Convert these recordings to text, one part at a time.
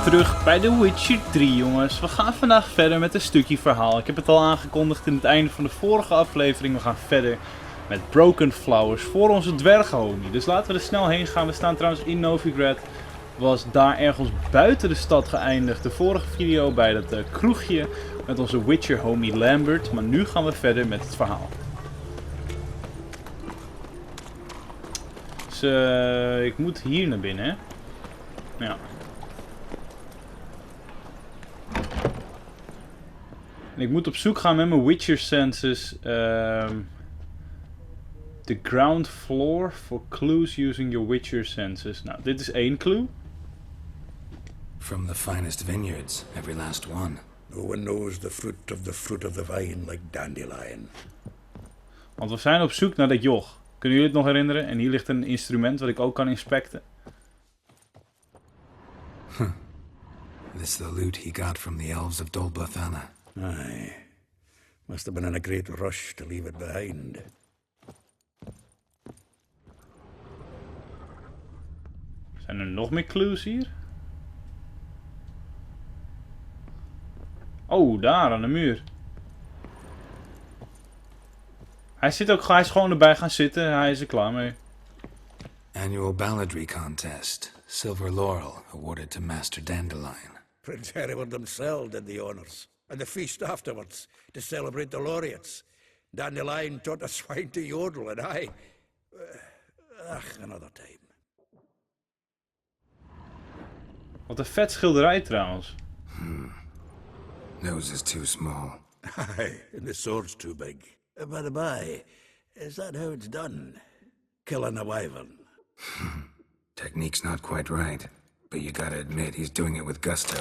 terug bij The Witcher 3, jongens. We gaan vandaag verder met een stukje verhaal. Ik heb het al aangekondigd in het einde van de vorige aflevering. We gaan verder met Broken Flowers voor onze dwergenhomie. Dus laten we er snel heen gaan. We staan trouwens in Novigrad. Was daar ergens buiten de stad geëindigd. De vorige video bij dat kroegje met onze Witcher homie Lambert. Maar nu gaan we verder met het verhaal. Dus ik moet hier naar binnen, hè? Ja. En ik moet op zoek gaan met mijn Witcher senses. The ground floor for clues using your Witcher senses. Nou, dit is één clue. From the finest vineyards, every last one. No one knows the fruit of the vine like Dandelion. Want we zijn op zoek naar dat joch. Kunnen jullie het nog herinneren? En hier ligt een instrument wat ik ook kan inspecten. This is the loot he got from the elves of Dol Blathanna. Aye. Must have been in a great rush to leave it behind. Zijn er nog meer clues hier? Oh, daar aan de muur. Hij is gewoon erbij gaan zitten. Hij is er klaar mee. Annual balladry contest. Silver laurel awarded to Master Dandelion. Prince Hereward himself did the honors. And the feast afterwards, to celebrate the laureates. Dandelion taught a swine to yodel, and I... another time. Wat een vet schilderij trouwens. Nose is too small. Aye, and the sword's too big. By the by, is that how it's done? Killing a wyvern? Technique's not quite right, but you gotta admit he's doing it with gusto.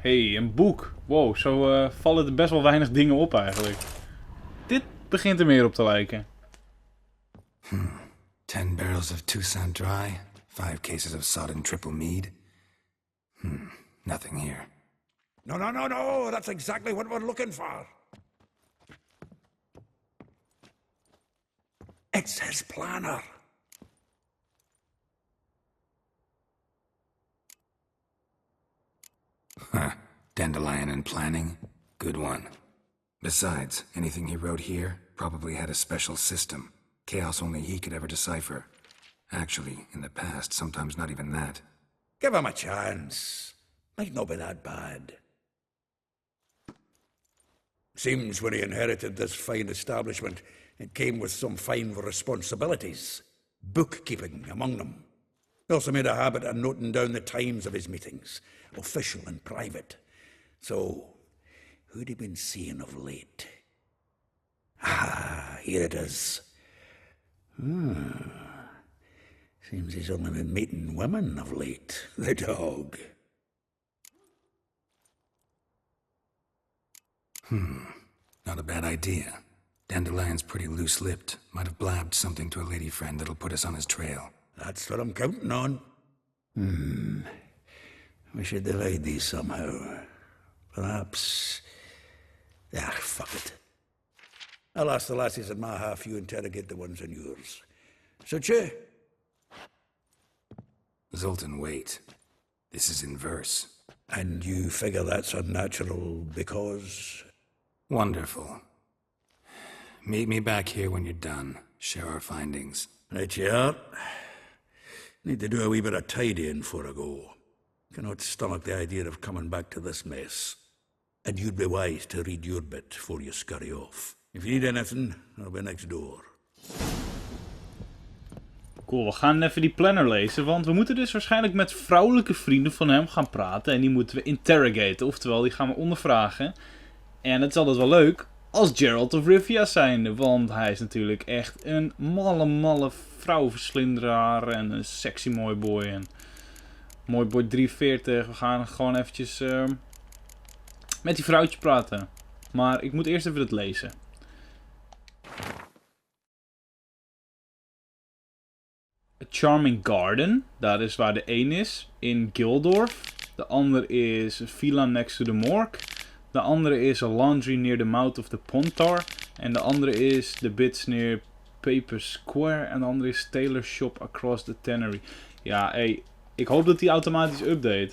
Hey, een boek. Wow, zo vallen er best wel weinig dingen op eigenlijk. Dit begint er meer op te lijken. 10 barrels of Toussaint Dry, 5 cases of sodden triple mead. Nothing here. No, that's exactly what we're looking for. It's his planner. Dandelion and planning? Good one. Besides, anything he wrote here probably had a special system. Chaos only he could ever decipher. Actually, in the past, sometimes not even that. Give him a chance. Might not be that bad. Seems when he inherited this fine establishment, it came with some fine responsibilities. Bookkeeping among them. He also made a habit of noting down the times of his meetings, official and private. So, who'd he been seeing of late? Ah, here it is. Seems he's only been meeting women of late, the dog. Not a bad idea. Dandelion's pretty loose-lipped. Might have blabbed something to a lady friend that'll put us on his trail. That's what I'm counting on. We should divide these somehow. Perhaps... fuck it. I'll ask the lassies in my half, you interrogate the ones in yours. Suche? Zoltan, wait. This is in verse. And you figure that's unnatural because... Wonderful. Meet me back here when you're done. Share our findings. Right you are. Need to do a wee bit of tidying before I go. Cannot stomach the idea of coming back to this mess. And you'd be wise to read your bit before you scurry off. If you need anything, I'll be next door. Cool, we gaan even die planner lezen, want we moeten dus waarschijnlijk met vrouwelijke vrienden van hem gaan praten. En die moeten we interrogaten, oftewel die gaan we ondervragen. En het is altijd wel leuk als Geralt of Rivia zijnde, want hij is natuurlijk echt een malle vrouwverslinderaar en een sexy mooi boy. En mooi boy 43, we gaan gewoon eventjes met die vrouwtje praten. Maar ik moet eerst even het lezen. A Charming Garden, dat is waar de een is, in Gildorf. De ander is a villa next to the morgue. De andere is a laundry near the mouth of the Pontar. En de andere is the bits near Paper Square en de andere is Tailor Shop Across the Tannery. Ja, hey, ik hoop dat die automatisch update.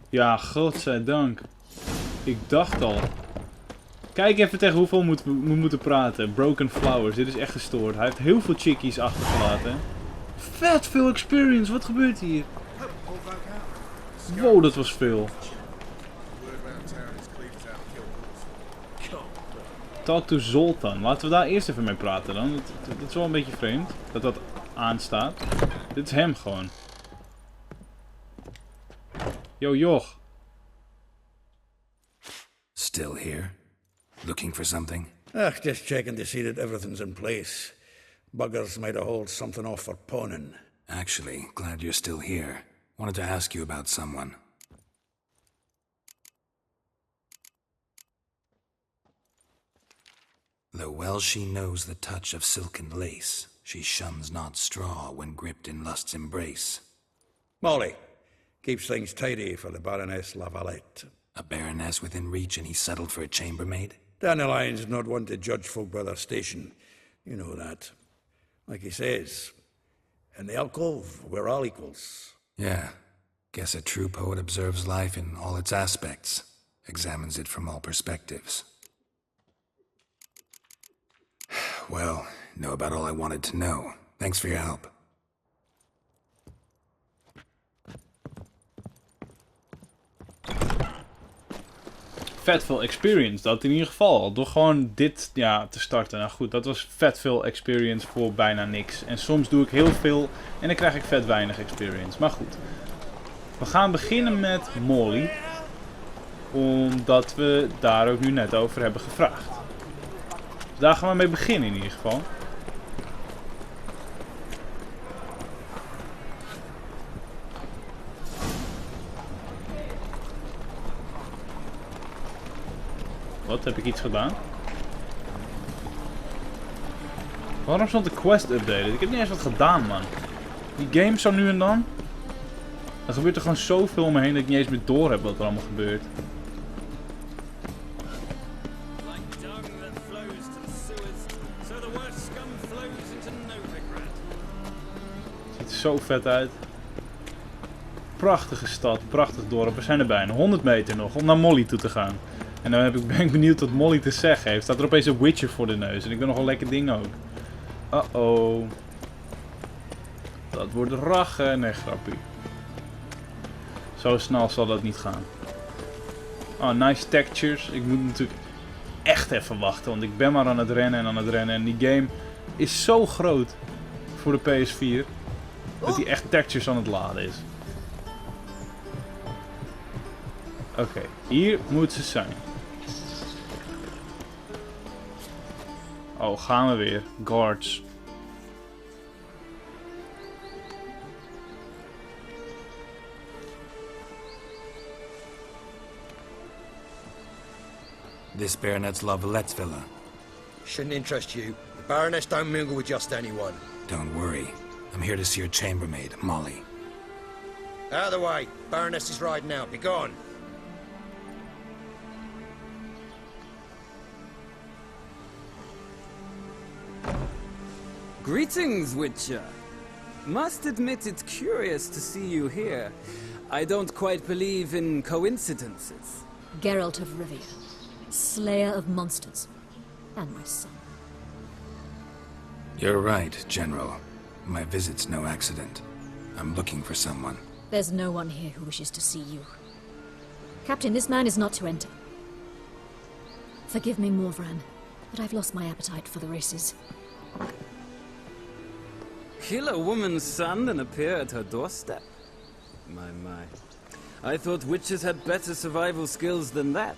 Ja, godzijdank. Ik dacht al. Kijk even tegen hoeveel we moeten praten. Broken Flowers, dit is echt gestoord. Hij heeft heel veel chickies achtergelaten. Vet veel experience, wat gebeurt hier? Wow, dat was veel. Talk to Zoltan. Laten we daar eerst even mee praten dan. Dat is wel een beetje vreemd dat dat aanstaat. Dit is hem gewoon. Yo, joch. Still here? Looking for something? Just checking to see that everything's in place. Buggers might have hauled something off for pawning. Actually, glad you're still here. Wanted to ask you about someone. Though well she knows the touch of silken lace, she shuns not straw when gripped in lust's embrace. Molly keeps things tidy for the Baroness Lavalette. A baroness within reach and he settled for a chambermaid? Dandelion's not one to judge folk by their station. You know that. Like he says, in the alcove, we're all equals. Yeah. Guess a true poet observes life in all its aspects, examines it from all perspectives. Well, know about all I wanted to know. Thanks for your help. Vet veel experience, dat in ieder geval. Door gewoon dit te starten. Nou goed, dat was vet veel experience voor bijna niks. En soms doe ik heel veel en dan krijg ik vet weinig experience. Maar goed. We gaan beginnen met Molly. Omdat we daar ook nu net over hebben gevraagd. Dus daar gaan we mee beginnen in ieder geval. Wat? Heb ik iets gedaan? Waarom stond de quest updated? Ik heb niet eens wat gedaan, man. Die game zo nu en dan. Er gebeurt er gewoon zoveel om me heen dat ik niet eens meer door heb wat er allemaal gebeurt. Ziet er zo vet uit. Prachtige stad, prachtig dorp. We zijn er bijna. 100 meter nog om naar Molly toe te gaan. En dan ben ik benieuwd wat Molly te zeggen heeft. Staat er opeens een Witcher voor de neus. En ik ben nogal lekker ding ook. Uh-oh. Dat wordt rachen. Nee, grappie. Zo snel zal dat niet gaan. Oh, nice textures. Ik moet natuurlijk echt even wachten. Want ik ben maar aan het rennen en aan het rennen. En die game is zo groot voor de PS4. Dat hij echt textures aan het laden is. Oké, hier moet ze zijn. Oh, gaan we weer. Guards. This baronet's Lavalette's villa. Shouldn't interest you. The Baroness don't mingle with just anyone. Don't worry. I'm here to see your chambermaid, Molly. Out of the way. Baroness is riding out. Be gone. Greetings, Witcher. Must admit it's curious to see you here. I don't quite believe in coincidences. Geralt of Rivia, slayer of monsters, and my son. You're right, General. My visit's no accident. I'm looking for someone. There's no one here who wishes to see you. Captain, this man is not to enter. Forgive me, Morvran, but I've lost my appetite for the races. Kill a woman's son and appear at her doorstep? My. I thought witches had better survival skills than that.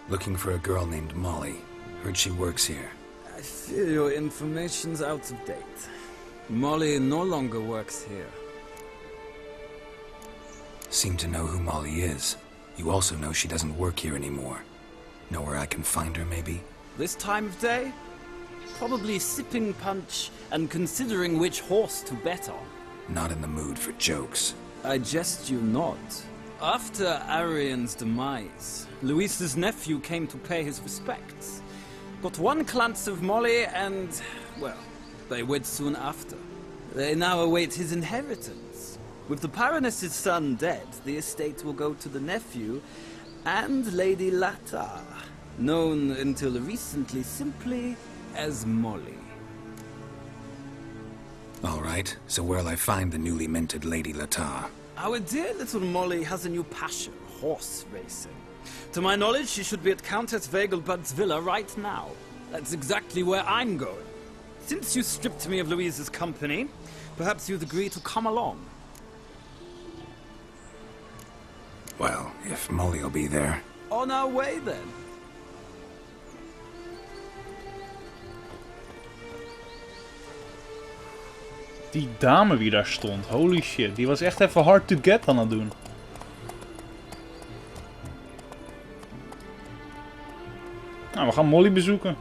Looking for a girl named Molly. Heard she works here. I fear your information's out of date. Molly no longer works here. Seem to know who Molly is. You also know she doesn't work here anymore. Know where I can find her, maybe? This time of day? Probably sipping punch and considering which horse to bet on. Not in the mood for jokes. I jest you not. After Arian's demise, Luis's nephew came to pay his respects. Got one glance of Molly and Well, they wed soon after. They now await his inheritance. With the Baroness's son dead, the estate will go to the nephew and Lady Latta, known until recently simply as Molly. All right, so where'll I find the newly minted Lady Latta? Our dear little Molly has a new passion, horse racing. To my knowledge, she should be at Countess Vegelbud's villa right now. That's exactly where I'm going. Since you stripped me of Louise's company, perhaps you'd agree to come along. Well, if Molly'll be there. On our way then. Die dame die daar stond, holy shit. Die was echt even hard to get aan het doen. Nou, we gaan Molly bezoeken.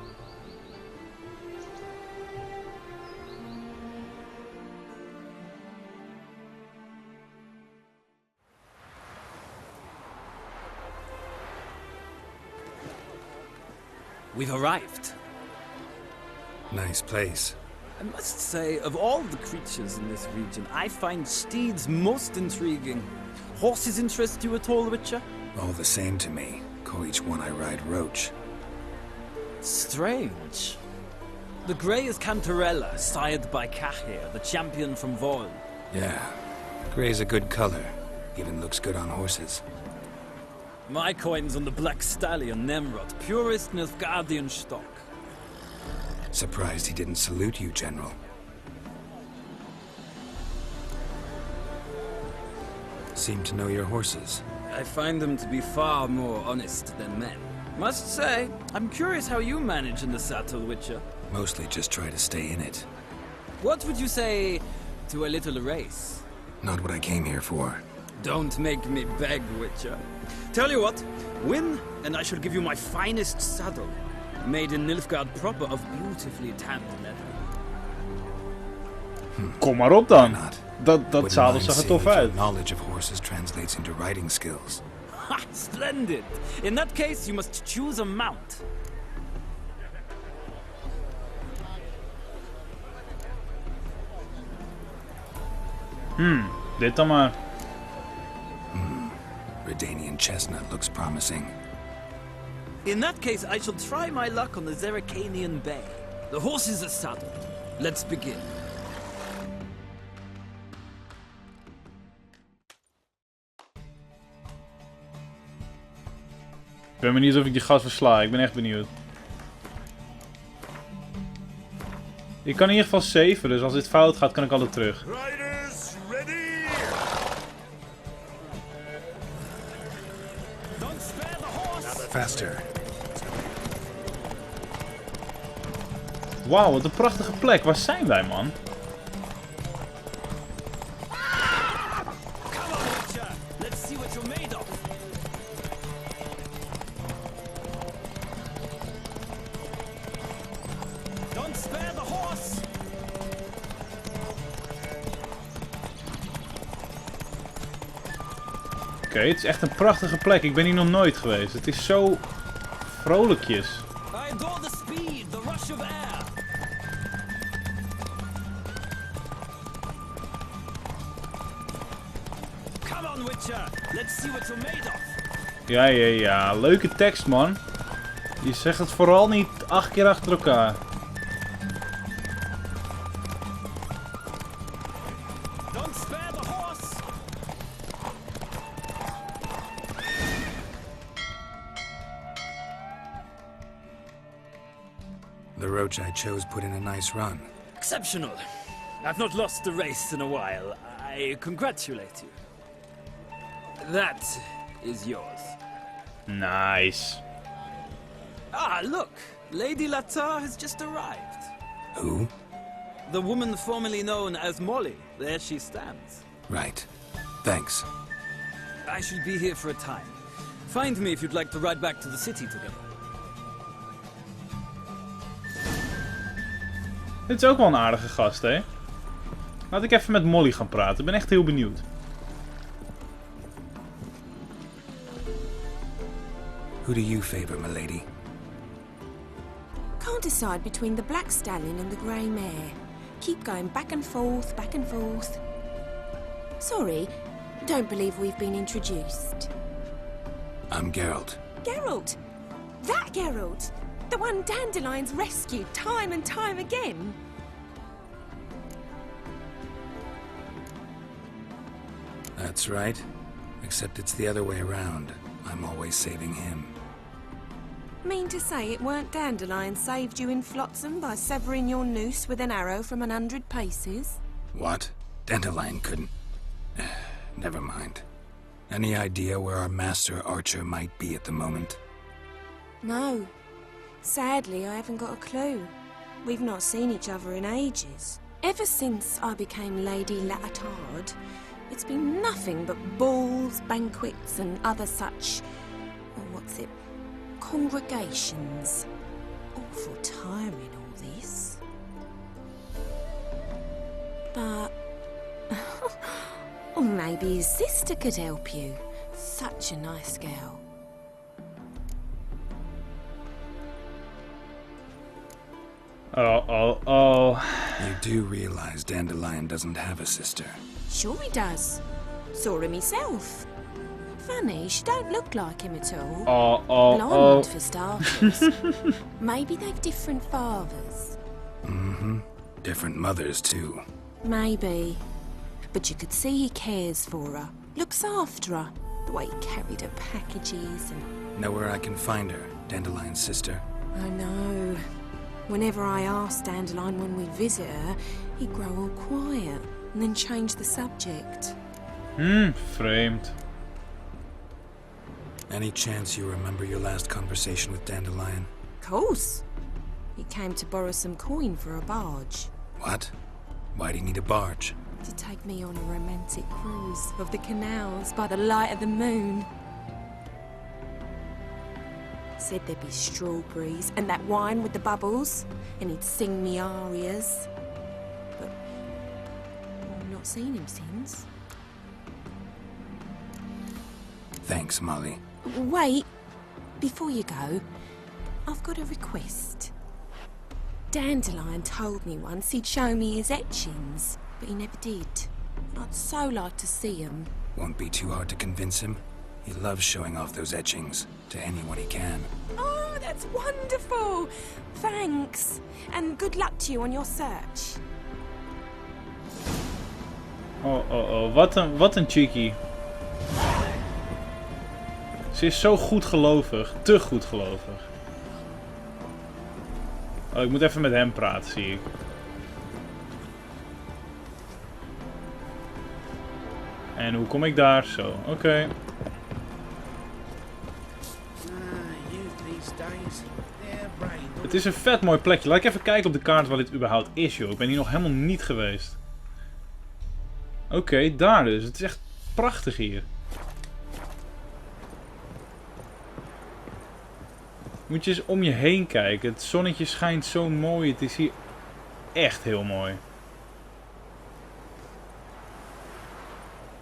We've arrived. Nice place. I must say, of all the creatures in this region, I find steeds most intriguing. Horses interest you at all, Witcher? All the same to me. Call each one I ride Roach. Strange. The grey is Cantarella, sired by Cahir, the champion from Vol. Yeah. Gray's a good color. Even looks good on horses. My coin's on the black stallion, Nemrod, purest Nilfgaardian stock. Surprised he didn't salute you, General. Seem to know your horses. I find them to be far more honest than men. Must say, I'm curious how you manage in the saddle, Witcher. Mostly just try to stay in it. What would you say to a little race? Not what I came here for. Don't make me beg, Witcher. Tell you what, win, and I shall give you my finest saddle. Made in Nilfgaard proper of beautifully tanned leather. Kom maar op dan. Not. Dat zadel zag er tof uit. Knowledge of horses translates into riding skills. Ha! Splendid! In that case, you must choose a mount. Dit dan maar. Redanian chestnut looks promising. In that case, I shall try my luck on the Zeracanian Bay. The horses are saddled. Let's begin. Ik ben benieuwd of ik die gast versla. Ik ben echt benieuwd. Ik kan in ieder geval saven, dus als dit fout gaat, kan ik altijd terug. Riders, ready! Don't spare the horse! Faster. Wauw, wat een prachtige plek. Waar zijn wij, man? Come on, Witcher! Let's see what you're made of. Don't spare the horse! Oké, het is echt een prachtige plek. Ik ben hier nog nooit geweest. Het is zo vrolijkjes. I adore the speed, the rush of air. Come on, Witcher! Let's see what you're made of. Ja. Leuke tekst, man. Je zegt het vooral niet 8 keer achter elkaar. Don't spare the horse! The roach I chose put in a nice run. Exceptional. I've not lost a race in a while. I congratulate you. That is yours. Nice. Ah, look! Lady Latta has just arrived. Who? The woman formerly known as Molly. There she stands. Right. Thanks. I shall be here for a time. Find me if you'd like to ride back to the city together. Dit is ook wel een aardige gast, hè? Laat ik even met Molly gaan praten. Ik ben echt heel benieuwd. Who do you favor, milady? Can't decide between the black stallion and the grey mare. Keep going back and forth, back and forth. Sorry, don't believe we've been introduced. I'm Geralt. Geralt! That Geralt! The one Dandelion's rescued time and time again. That's right. Except it's the other way around. I'm always saving him. Mean to say it weren't Dandelion saved you in Flotsam by severing your noose with an arrow from 100 paces? What? Dandelion couldn't... Never mind. Any idea where our master archer might be at the moment? No. Sadly, I haven't got a clue. We've not seen each other in ages. Ever since I became Lady Latard, it's been nothing but balls, banquets and other such... congregations. Awful tiring, all this. But... or maybe his sister could help you. Such a nice girl. Oh. You do realize Dandelion doesn't have a sister. Sure he does. Saw him himself. Funny, she don't look like him at all. Blonde, for starters. Maybe they've different fathers. Mm-hmm. Different mothers, too. Maybe. But you could see he cares for her. Looks after her. The way he carried her packages and... Know where I can find her, Dandelion's sister? I know. Whenever I asked Dandelion when we'd visit her, he'd grow all quiet and then change the subject. Vreemd. Any chance you remember your last conversation with Dandelion? Course. He came to borrow some coin for a barge. What? Why'd he need a barge? To take me on a romantic cruise of the canals by the light of the moon. Said there'd be strawberries and that wine with the bubbles, and he'd sing me arias. But I've not seen him since. Thanks, Molly. Wait, before you go, I've got a request. Dandelion told me once he'd show me his etchings, but he never did. I'd so like to see them. Won't be too hard to convince him. He loves showing off those etchings to anyone he can. Oh, that's wonderful! Thanks, and good luck to you on your search. Wat een cheeky. Ze is zo goedgelovig. Te goedgelovig. Oh, ik moet even met hem praten, zie ik. En hoe kom ik daar? Zo, oké. Het is een vet mooi plekje. Laat ik even kijken op de kaart waar dit überhaupt is, joh. Ik ben hier nog helemaal niet geweest. Oké, daar dus. Het is echt prachtig hier. Moet je eens om je heen kijken. Het zonnetje schijnt zo mooi. Het is hier echt heel mooi.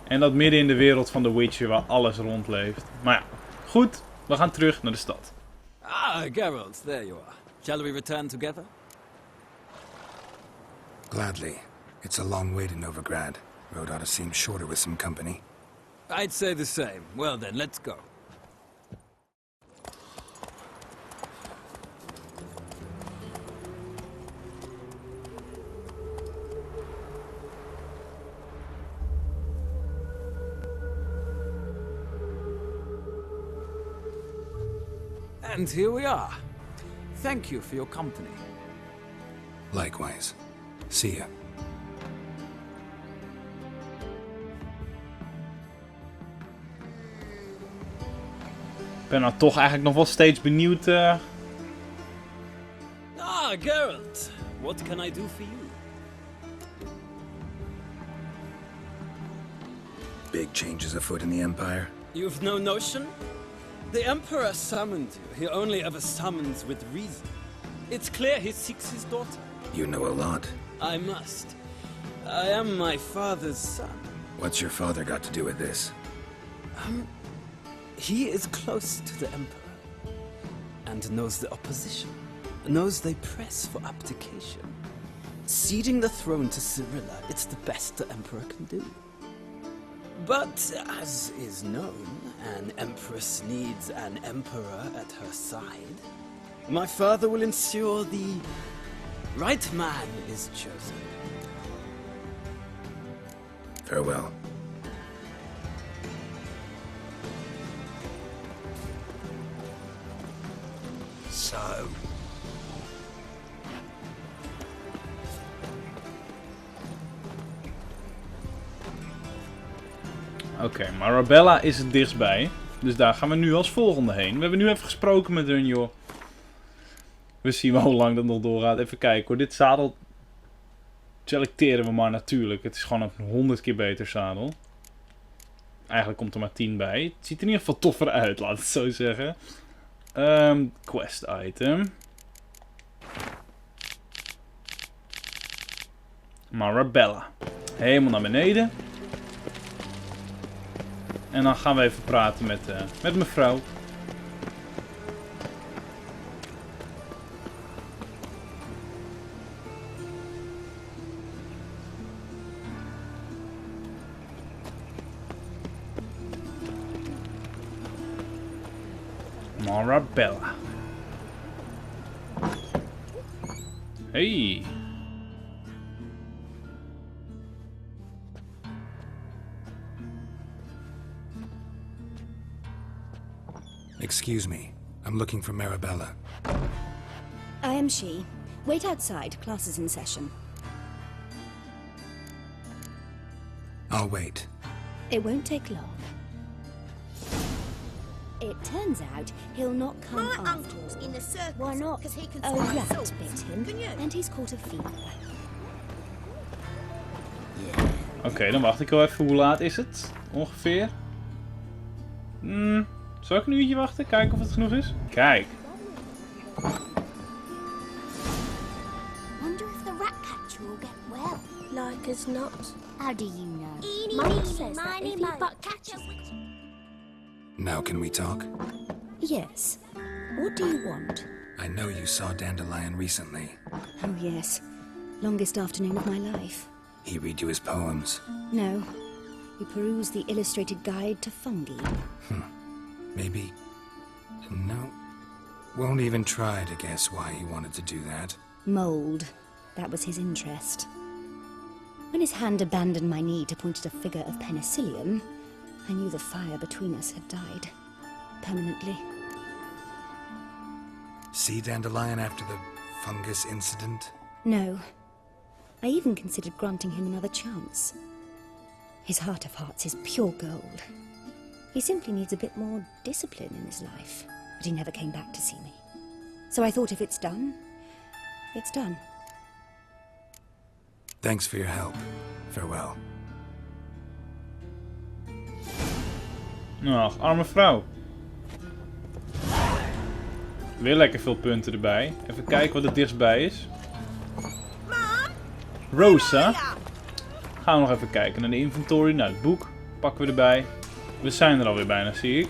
En dat midden in de wereld van The Witcher waar alles rondleeft. Maar ja, goed. We gaan terug naar de stad. Ah, Geralt, there you are. Shall we return together? Gladly. It's a long way to Novigrad. Road ought to seem shorter with some company. I'd say the same. Well then, let's go. And here we are. Thank you for your company. Likewise. See ya. Ik ben nou toch eigenlijk nog wel steeds benieuwd. Ah, Geralt. What can I do for you? Big changes afoot in the Empire. You've no notion? The Emperor summoned you. He only ever summons with reason. It's clear he seeks his daughter. You know a lot. I must. I am my father's son. What's your father got to do with this? He is close to the Emperor and knows the opposition. knows they press for abdication. Ceding the throne to Cyrilla, it's the best the Emperor can do. But, as is known, an Empress needs an Emperor at her side. My father will ensure the right man is chosen. Farewell. So, Oké, maar Arabella is het dichtstbij. Dus daar gaan we nu als volgende heen. We hebben nu even gesproken met hun, joh. We zien wel hoe lang dat nog doorgaat. Even kijken hoor. Dit zadel selecteren we maar natuurlijk. Het is gewoon een 100 keer beter zadel. Eigenlijk komt er maar 10 bij. Het ziet er in ieder geval toffer uit, laat het zo zeggen. Quest item. Marabella. Helemaal naar beneden. En dan gaan we even praten met mevrouw. Marabella. Hey. Excuse me. I'm looking for Marabella. I am she. Wait outside. Class is in session. I'll wait. It won't take long. It turns out he'll not come My after uncle's all. in the circus. Why not? 'Cause he can A fly rat swords. bit him, Can you? and he's caught a fever. Oké, dan wacht ik wel even. Hoe laat is het? Ongeveer? Zal ik een uurtje wachten? Kijken of het genoeg is? Kijk. Wonder if the rat catcher will get well. Like as not. How do you know? Mum says that if you but catches. Now can we talk? Yes. What do you want? I know you saw Dandelion recently. Oh, yes. Longest afternoon of my life. He read you his poems. No. We perused the illustrated guide to fungi. Maybe... No. Won't even try to guess why he wanted to do that. Mold. That was his interest. When his hand abandoned my knee to point at a figure of penicillium, I knew the fire between us had died. Permanently. See Dandelion after the fungus incident? No. I even considered granting him another chance. His heart of hearts is pure gold. He simply needs a bit more discipline in his life. But he never came back to see me. So I thought if it's done, it's done. Thanks for your help. Farewell. Ach, arme vrouw. Weer lekker veel punten erbij. Even kijken wat het dichtstbij is. Rosa. Gaan we nog even kijken naar de inventory. Nou, het boek pakken we erbij. We zijn er alweer bijna, zie ik.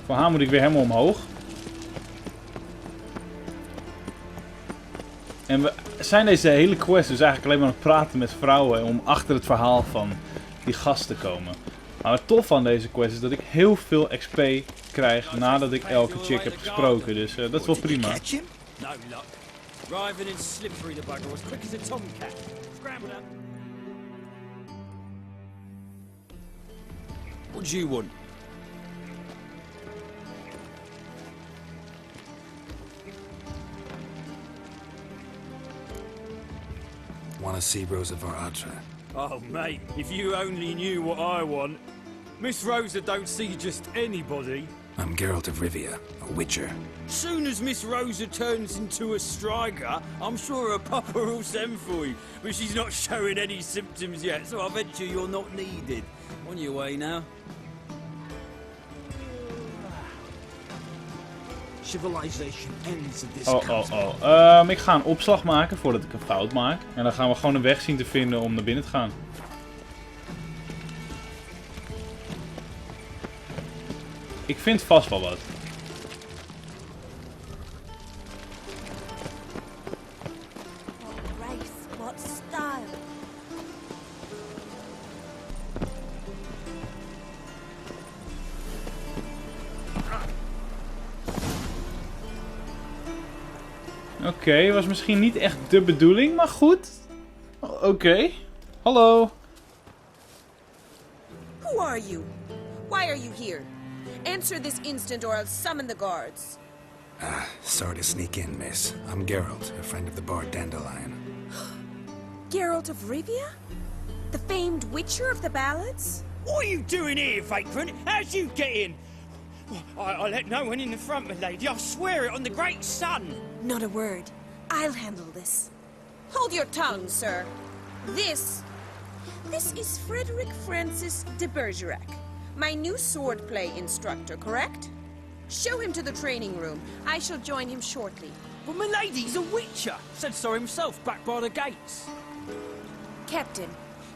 Voor haar moet ik weer helemaal omhoog. En we zijn deze hele quest dus eigenlijk alleen maar aan het praten met vrouwen om achter het verhaal van die gast te komen. Maar het tof van deze quest is dat ik heel veel XP krijg nadat ik elke chick heb gesproken. Dus dat is wel prima. No luck. Driving in slippery the bugger as quick as a tomcat. Scramble up. What do you want? Want to see Rosa Varatra? Oh, mate, if you only knew what I want. Miss Rosa don't see just anybody. I'm Geralt of Rivia, a witcher. Soon as Miss Rosa turns into a striker, I'm sure her papa will send for you. But she's not showing any symptoms yet, so I bet you're not needed. On your way now. Civilization ends at this Ik ga een opslag maken voordat ik een fout maak. En dan gaan we gewoon een weg zien te vinden om naar binnen te gaan. Ik vind vast wel wat. Oké, was misschien niet echt de bedoeling, maar goed. Oké. Hallo. Who are you? Why are you here? Answer this instant or I'll summon the guards. Sorry to sneak in, miss. I'm Geralt, a friend of the bard Dandelion. Geralt of Rivia? The famed witcher of the ballads? What are you doing here, vagrant? How'd you get in? I let no one in the front, my lady. I swear it on the great sun. Not a word. I'll handle this. Hold your tongue, sir. This is Frederick Francis de Bergerac, my new swordplay instructor, correct? Show him to the training room. I shall join him shortly. But my lady's a witcher. Said so himself back by the gates. Captain,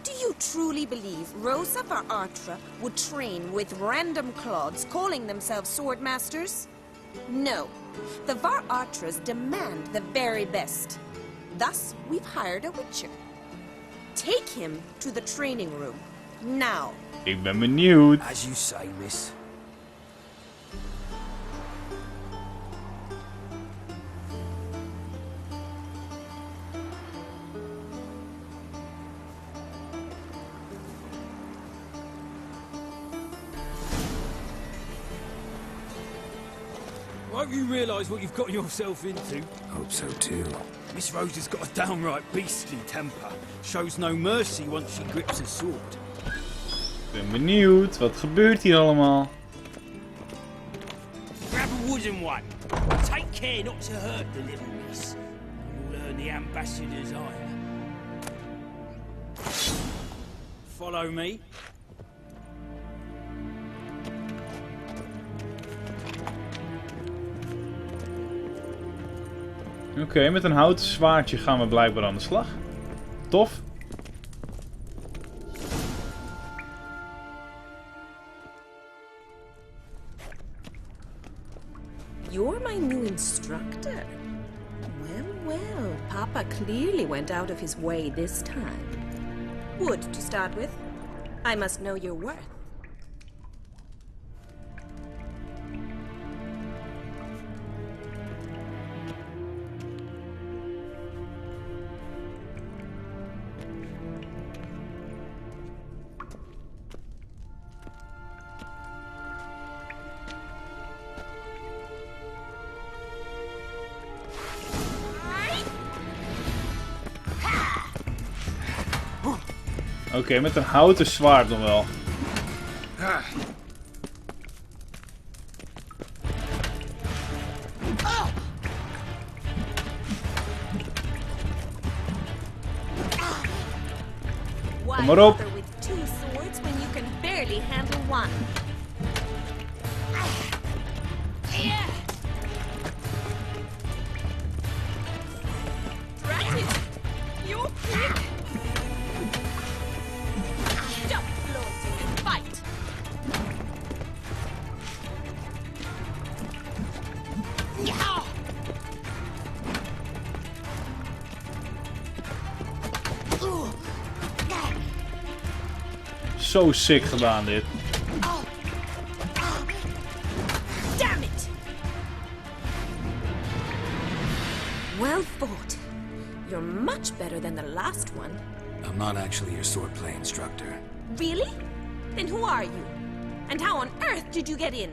do you truly believe Rosa var Artra would train with random clods calling themselves swordmasters? No. The var Artras demand the very best. Thus, we've hired a witcher. Take him to the training room. Now. Ik ben benieuwd. As you say, miss. Hope you realise what you've got yourself into. Hope so too. Miss Rose has got a downright beastly temper. Shows no mercy once she grips a sword. Ik ben benieuwd. Wat gebeurt hier allemaal? Grab a wooden one. Take care not to hurt the little miss. You'll earn the ambassador's ire. Follow me. Oké, met een houten zwaardje gaan we blijkbaar aan de slag. Tof. You're my new instructor. Well, Papa clearly went out of his way this time. Wood, to start with. I must know your worth. Oké, met een houten zwaard nog wel. Kom maar op. With two swords when you can barely handle one. Drat it! You're quick! Stop floating and fight! Zo sick gedaan dit. Damn it! Well fought. You're much better than the last one. I'm not actually your swordplay instructor. Really? Then who are you? And how on earth did you get in?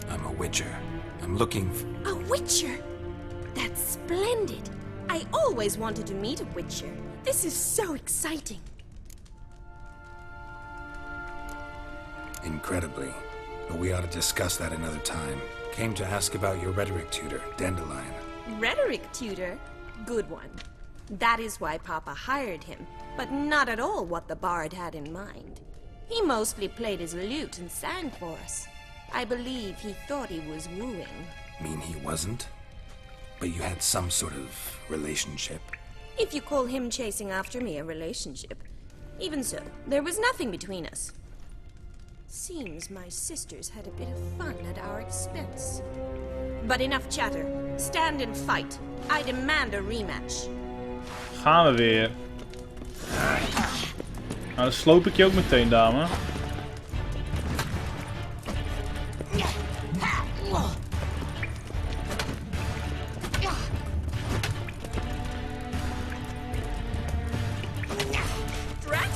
I'm a witcher. I'm looking for... A witcher? That's splendid. I always wanted to meet a witcher. This is so exciting. Incredibly. But we ought to discuss that another time. Came to ask about your rhetoric tutor, Dandelion. Rhetoric tutor? Good one. That is why Papa hired him, but not at all what the bard had in mind. He mostly played his lute and sang for us. I believe he thought he was wooing. Mean he wasn't? But you had some sort of relationship? If you call him chasing after me a relationship. Even so, there was nothing between us. Seems my sisters had a bit of fun at our expense. But enough chatter. Stand and fight. I demand a rematch. Gaan we weer. Nou, dan sloop ik je ook meteen, dame.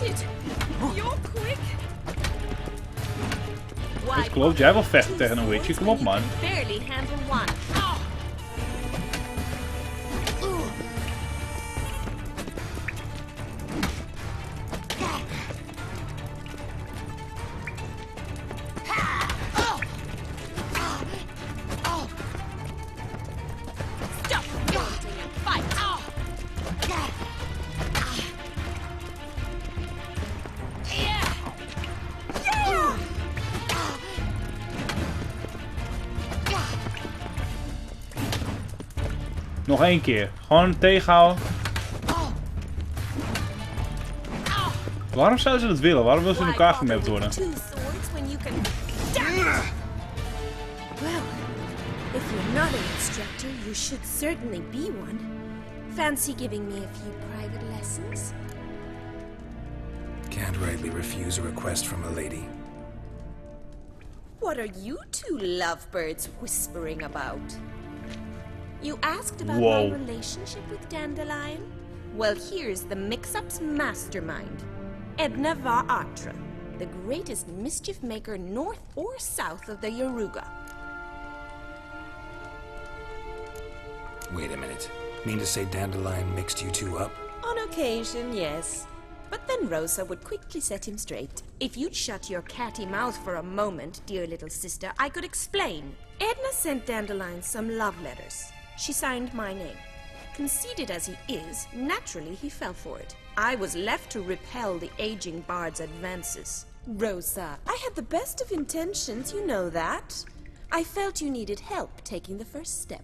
spotted. You're quick. Dat klopt, jij wil vechten tegen een witcher. Kom op, man. Barely handle one. Nog één keer. Gewoon tegenhouden. Waarom zouden ze dat willen? Waarom willen ze in elkaar gemapt worden? Well, if you're not an instructor, you should certainly be one. Fancy giving me a few private lessons? Can't rightly refuse a request from a lady. What are you two lovebirds whispering about? You asked about Whoa. my relationship with Dandelion? Well, here's the mix-up's mastermind. Edna Va Atra, the greatest mischief maker north or south of the Yaruga. Wait a minute. Mean to say Dandelion mixed you two up? On occasion, yes. But then Rosa would quickly set him straight. If you'd shut your catty mouth for a moment, dear little sister, I could explain. Edna sent Dandelion some love letters. She signed my name. Conceited as he is, naturally he fell for it. I was left to repel the aging bard's advances. Rosa, I had the best of intentions, you know that. I felt you needed help taking the first step.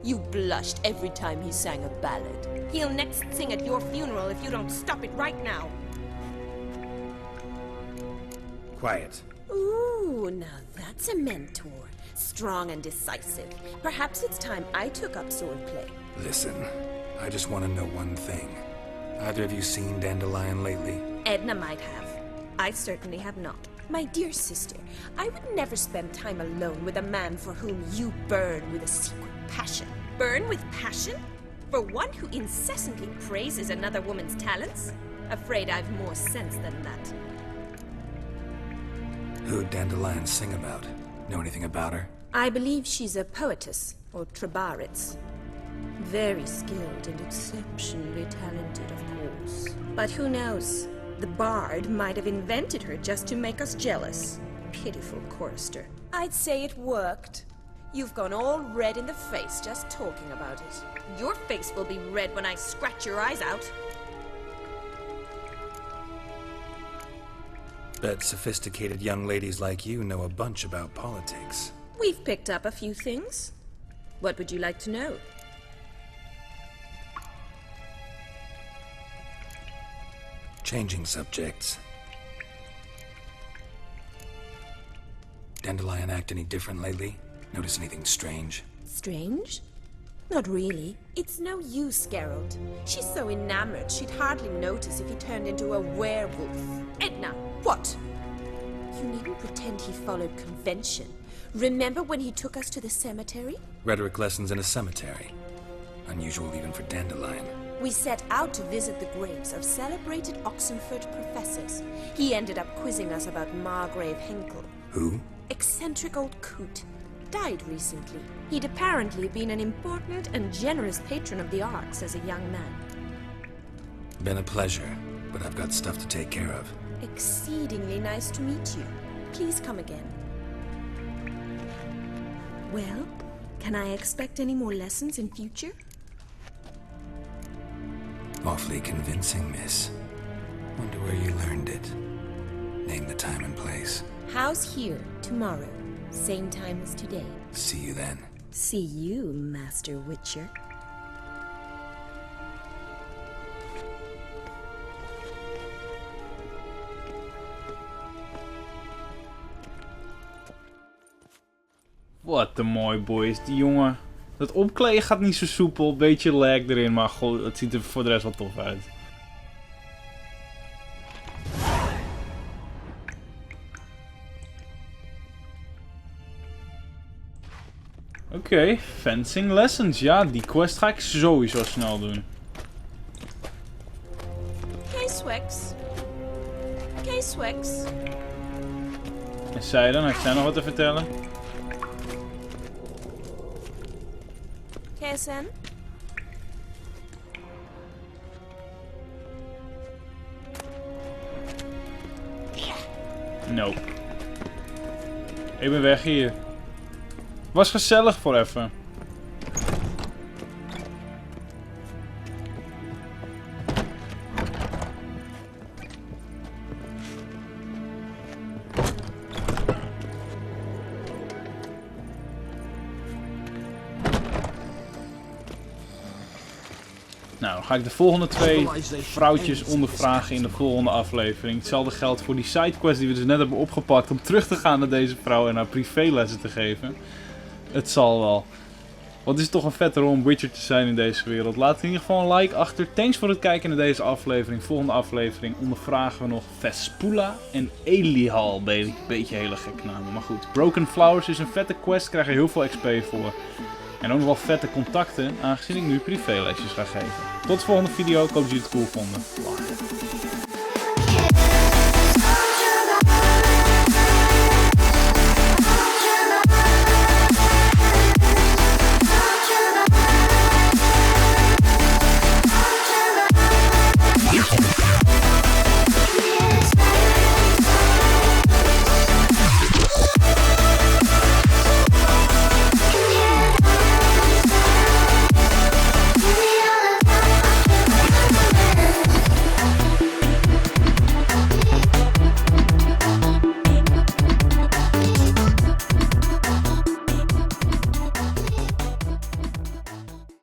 You blushed every time he sang a ballad. He'll next sing at your funeral if you don't stop it right now. Quiet. Ooh, now that's a mentor. Strong and decisive. Perhaps it's time I took up swordplay. Listen, I just want to know one thing. Either of you seen Dandelion lately? Edna might have. I certainly have not. My dear sister, I would never spend time alone with a man for whom you burn with a secret passion. Burn with passion? For one who incessantly praises another woman's talents? Afraid I've more sense than that. Who'd Dandelion sing about? Know anything about her? I believe she's a poetess, or trabaritz. Very skilled and exceptionally talented, of course. But who knows? The bard might have invented her just to make us jealous. Pitiful chorister. I'd say it worked. You've gone all red in the face just talking about it. Your face will be red when I scratch your eyes out. Bet sophisticated young ladies like you know a bunch about politics. We've picked up a few things. What would you like to know? Changing subjects. Dandelion act any different lately? Notice anything strange? Strange? Not really. It's no use, Geralt. She's so enamored she'd hardly notice if he turned into a werewolf. Edna, what? You needn't pretend he followed convention. Remember when he took us to the cemetery? Rhetoric lessons in a cemetery. Unusual even for Dandelion. We set out to visit the graves of celebrated Oxenford professors. He ended up quizzing us about Margrave Henkel. Who? Eccentric old coot. Died recently. He'd apparently been an important and generous patron of the arts as a young man. Been a pleasure, but I've got stuff to take care of. Exceedingly nice to meet you. Please come again. Well, can I expect any more lessons in future? Awfully convincing, miss. Wonder where you learned it. Name the time and place. House here, tomorrow. Same time as today. See you then. See you, Master Witcher. Wat een mooi boys, die jongen. Dat omkleden gaat niet zo soepel, beetje lag erin, maar goh, het ziet er voor de rest wel tof uit. Oké, fencing lessons. Ja, die quest ga ik sowieso snel doen. Hey, Swex. okay, Swex? En zij dan? Heeft zij nog wat te vertellen? KSN? Nope. Ik ben weg hier. Was gezellig voor even. Nou, dan ga ik de volgende 2 vrouwtjes ondervragen in de volgende aflevering. Hetzelfde geldt voor die sidequest die we dus net hebben opgepakt om terug te gaan naar deze vrouw en haar privélessen te geven. Het zal wel. Wat is het toch een vette rol om Witcher te zijn in deze wereld. Laat in ieder geval een like achter. Thanks voor het kijken naar deze aflevering. Volgende aflevering ondervragen we nog Vespula en Elihal. Beetje hele gekke namen, maar goed. Broken Flowers is een vette quest, krijg je heel veel XP voor. En ook nog wel vette contacten, aangezien ik nu privélesjes ga geven. Tot de volgende video, ik hoop dat jullie het cool vonden. Bye.